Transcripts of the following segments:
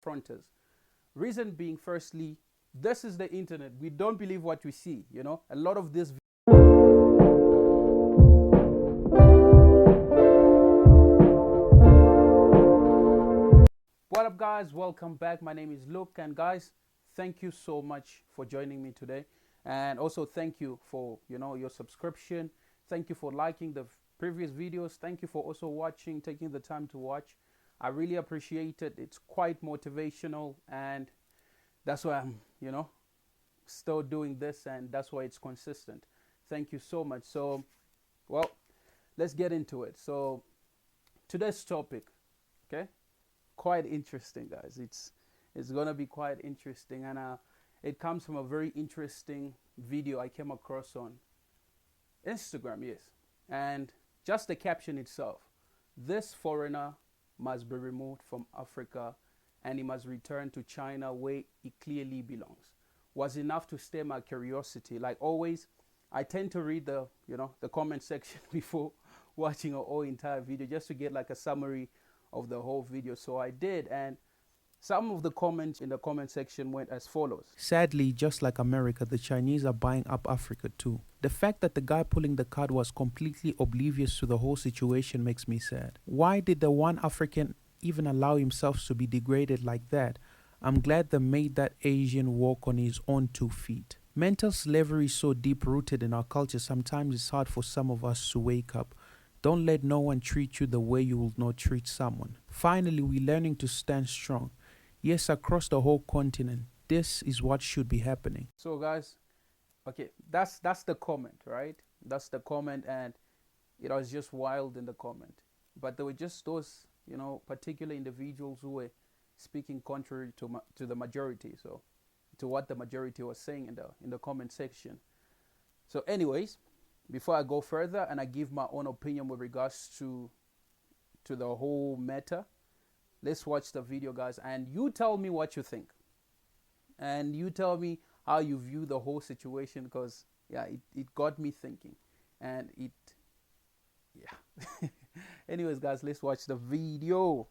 fronters. Reason being, firstly, this is the internet. We don't believe what we see. A lot of this. What up, guys? Welcome back. My name is Luke, and guys, thank you so much for joining me today. And also thank you for your subscription. Thank you for liking the previous videos. Thank you for also watching, taking the time to watch. I really appreciate it. It's quite motivational, and that's why I'm still doing this, and that's why it's consistent. Thank you so much. So, well, let's get into it. So today's topic, okay, quite interesting, guys. It's gonna be quite interesting, and it comes from a very interesting video I came across on Instagram. Yes, and just the caption itself: this foreigner must be removed from Africa and he must return to China where he clearly belongs, was enough to stir my curiosity. Like always, I tend to read the comment section before watching a whole entire video, just to get like a summary of the whole video. So I did, and some of the comments in the comment section went as follows. Sadly, just like America, the Chinese are buying up Africa too. The fact that the guy pulling the card was completely oblivious to the whole situation makes me sad. Why did the one African even allow himself to be degraded like that? I'm glad they made that Asian walk on his own 2 feet. Mental slavery is so deep-rooted in our culture, sometimes it's hard for some of us to wake up. Don't let no one treat you the way you will not treat someone. Finally, we're learning to stand strong. Yes, across the whole continent, this is what should be happening. So guys, okay, that's the comment, right? That's the comment, and it was just wild in the comment. But there were just those, particular individuals who were speaking contrary to the majority, so to what the majority was saying in the comment section. So anyways, before I go further and I give my own opinion with regards to the whole matter, let's watch the video, guys, and you tell me what you think. And you tell me how you view the whole situation, because, yeah, it got me thinking. And yeah. Anyways, guys, let's watch the video.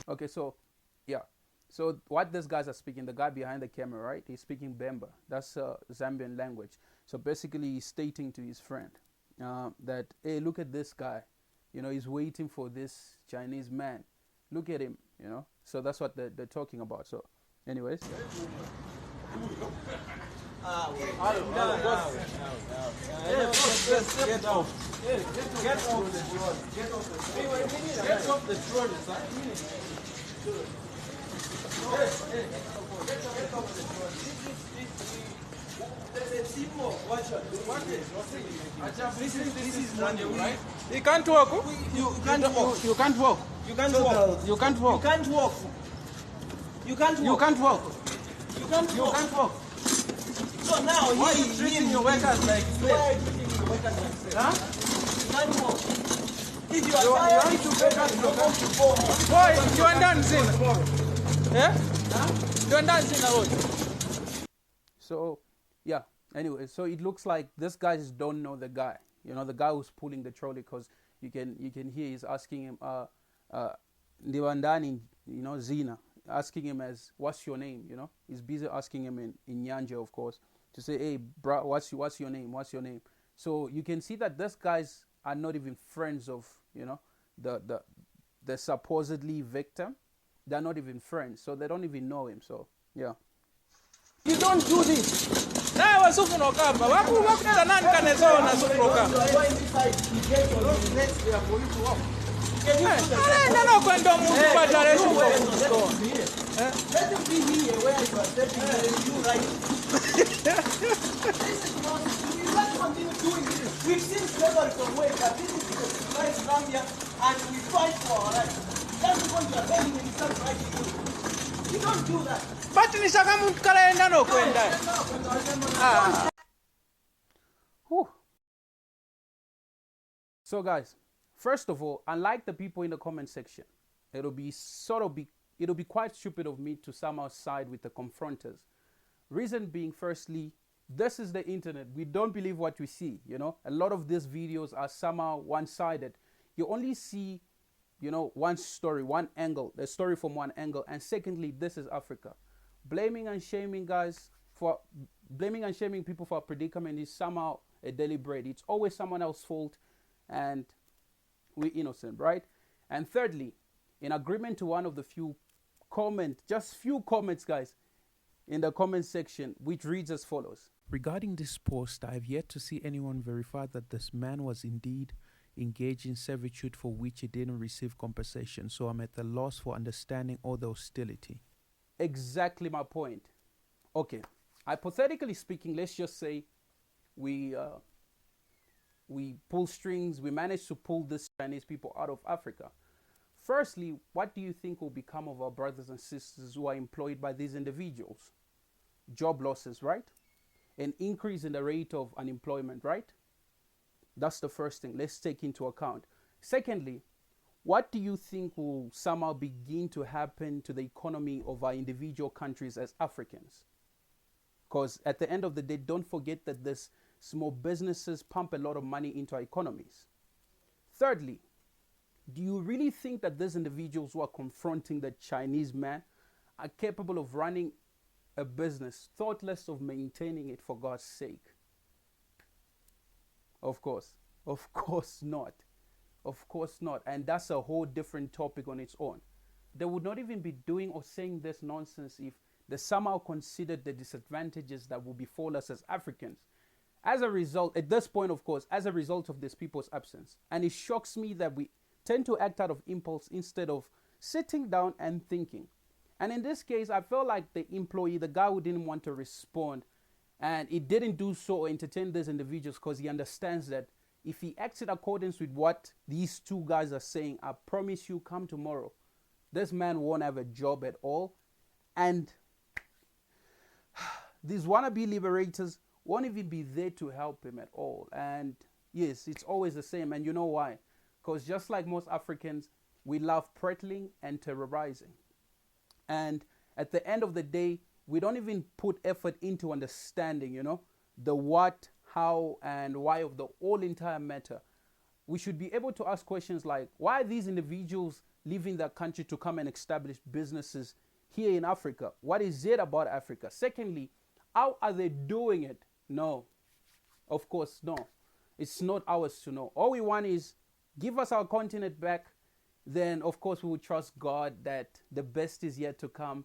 Okay, so yeah, so what these guys are speaking, the guy behind the camera, right? He's speaking Bemba. That's Zambian language. So basically, he's stating to his friend that, hey, look at this guy. He's waiting for this Chinese man. Look at him. So that's what they're talking about. So, anyways. Get off. Get off the throne. This is money, right? You can't walk. You can't walk. You can't walk. You can't walk. You can't walk. You can't walk. You can't walk. You can't walk. You can't walk. So now, why are you treating your workers like slaves? Why are you treating your workers like slaves? Huh? You can't walk. If you are tired, you to go home. Why? You are dancing. Yeah? You are dancing a lot. So, yeah. Anyway, so it looks like these guys don't know the guy. The guy who's pulling the trolley, because you can hear he's asking him, Ndiwandani, Zina, asking him as, what's your name? He's busy asking him in Nyanja, of course, to say, hey, bro, what's your name? What's your name? So you can see that these guys are not even friends of, the supposedly victim. They're not even friends, so they don't even know him. So, yeah. You don't do this. Now I was so kamba. Wakuta nani kanezo na sufroka. Can you let him be here where you are stepping you right. You can't continue doing this. We've seen slavery from way, but this is the civilized Zambia, and we fight for our rights. That's because you are telling him some right to do. You don't do that. But ni saka mtu kalaenda no kwenda. So guys, first of all, unlike the people in the comment section, it'll be sort of be it'll be quite stupid of me to somehow side with the confronters. Reason being, firstly, this is the internet. We don't believe what we see. A lot of these videos are somehow one-sided. You only see, one story, one angle, the story from one angle. And secondly, this is Africa. Blaming and shaming people for a predicament is somehow a deliberate. It's always someone else's fault, and we're innocent, right? And thirdly, in agreement to one of the few comments, guys, in the comment section, which reads as follows. Regarding this post, I have yet to see anyone verify that this man was indeed engaged in servitude for which he didn't receive compensation, so I'm at a loss for understanding all the hostility. Exactly my point. Okay, hypothetically speaking, let's just say we pull strings, we manage to pull these Chinese people out of Africa. Firstly, what do you think will become of our brothers and sisters who are employed by these individuals? Job losses, right? An increase in the rate of unemployment, right? That's the first thing. Let's take into account. Secondly, what do you think will somehow begin to happen to the economy of our individual countries as Africans? Because at the end of the day, don't forget that these small businesses pump a lot of money into our economies. Thirdly, do you really think that these individuals who are confronting the Chinese man are capable of running a business, thoughtless of maintaining it for God's sake? Of course not. Of course not. And that's a whole different topic on its own. They would not even be doing or saying this nonsense if they somehow considered the disadvantages that will befall us as Africans. As a result, at this point, of course, as a result of these people's absence. And it shocks me that we tend to act out of impulse instead of sitting down and thinking. And in this case, I felt like the employee, the guy who didn't want to respond, and he didn't do so or entertain these individuals because he understands that if he acts in accordance with what these two guys are saying, I promise you, come tomorrow, this man won't have a job at all. And these wannabe liberators won't even be there to help him at all. And yes, it's always the same. And you know why? Because just like most Africans, we love prattling and terrorizing. And at the end of the day, we don't even put effort into understanding, the what, how, and why of the whole entire matter. We should be able to ask questions like, why are these individuals leaving their country to come and establish businesses here in Africa? What is it about Africa? Secondly, how are they doing it? No, of course, no. It's not ours to know. All we want is give us our continent back. Then, of course, we will trust God that the best is yet to come.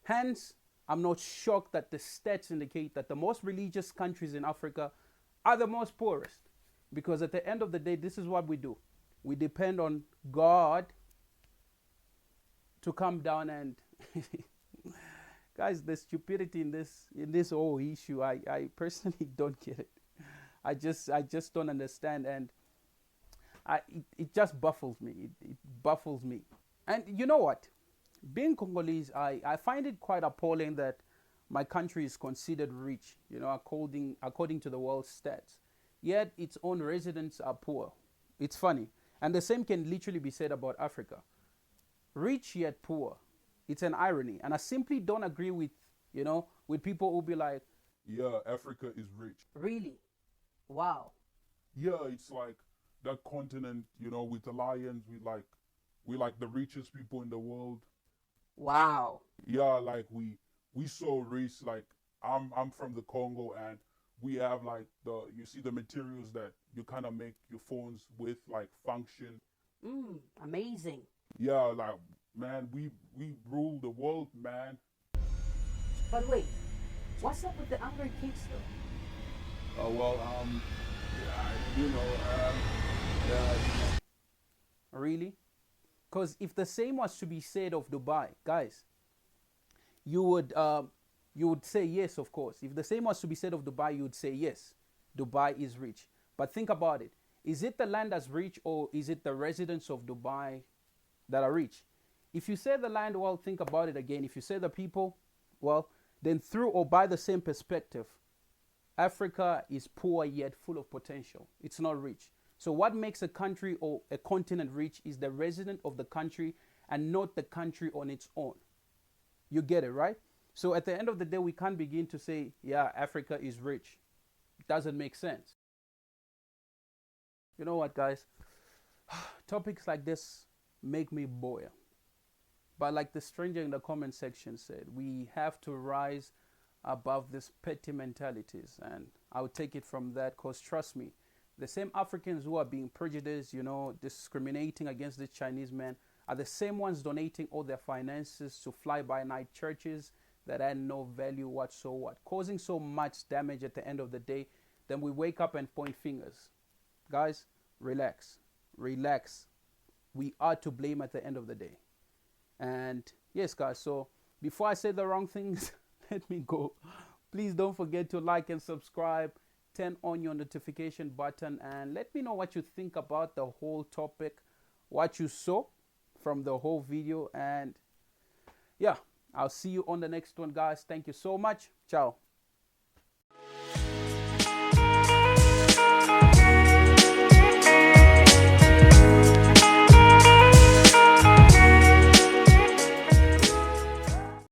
Hence, I'm not shocked that the stats indicate that the most religious countries in Africa are the most poorest. Because at the end of the day, this is what we do. We depend on God to come down and... Guys, the stupidity in this whole issue, I personally don't get it. I just don't understand, and it just baffles me. It baffles me. And you know what? Being Congolese, I find it quite appalling that my country is considered rich, according to the world stats. Yet its own residents are poor. It's funny. And the same can literally be said about Africa. Rich yet poor. It's an irony. And I simply don't agree with people who be like, yeah, Africa is rich. Really? Wow. Yeah, it's like that continent, with the lions, we like the richest people in the world. Wow. Yeah, like we so rich. Like I'm from the Congo, and we have like you see the materials that you kind of make your phones with, like function. Amazing. Yeah, like man, we rule the world, man. But wait, what's up with the Angry Kids though? Really? Because if the same was to be said of Dubai, guys, you would say yes, of course. If the same was to be said of Dubai, you would say yes, Dubai is rich. But think about it. Is it the land that's rich, or is it the residents of Dubai that are rich? If you say the land, well, think about it again. If you say the people, well, then through or by the same perspective, Africa is poor yet full of potential. It's not rich. So what makes a country or a continent rich is the resident of the country and not the country on its own. You get it, right? So at the end of the day, we can't begin to say, yeah, Africa is rich. It doesn't make sense. You know what, guys? Topics like this make me boil. But like the stranger in the comment section said, we have to rise above these petty mentalities. And I'll take it from that because trust me, the same Africans who are being prejudiced, discriminating against the Chinese men are the same ones donating all their finances to fly-by-night churches that add no value whatsoever, causing so much damage at the end of the day. Then we wake up and point fingers. Guys, relax. Relax. We are to blame at the end of the day. And yes, guys, so before I say the wrong things, let me go. Please don't forget to like and subscribe. Turn on your notification button and let me know what you think about the whole topic, what you saw from the whole video. And yeah, I'll see you on the next one, guys. Thank you so much. Ciao.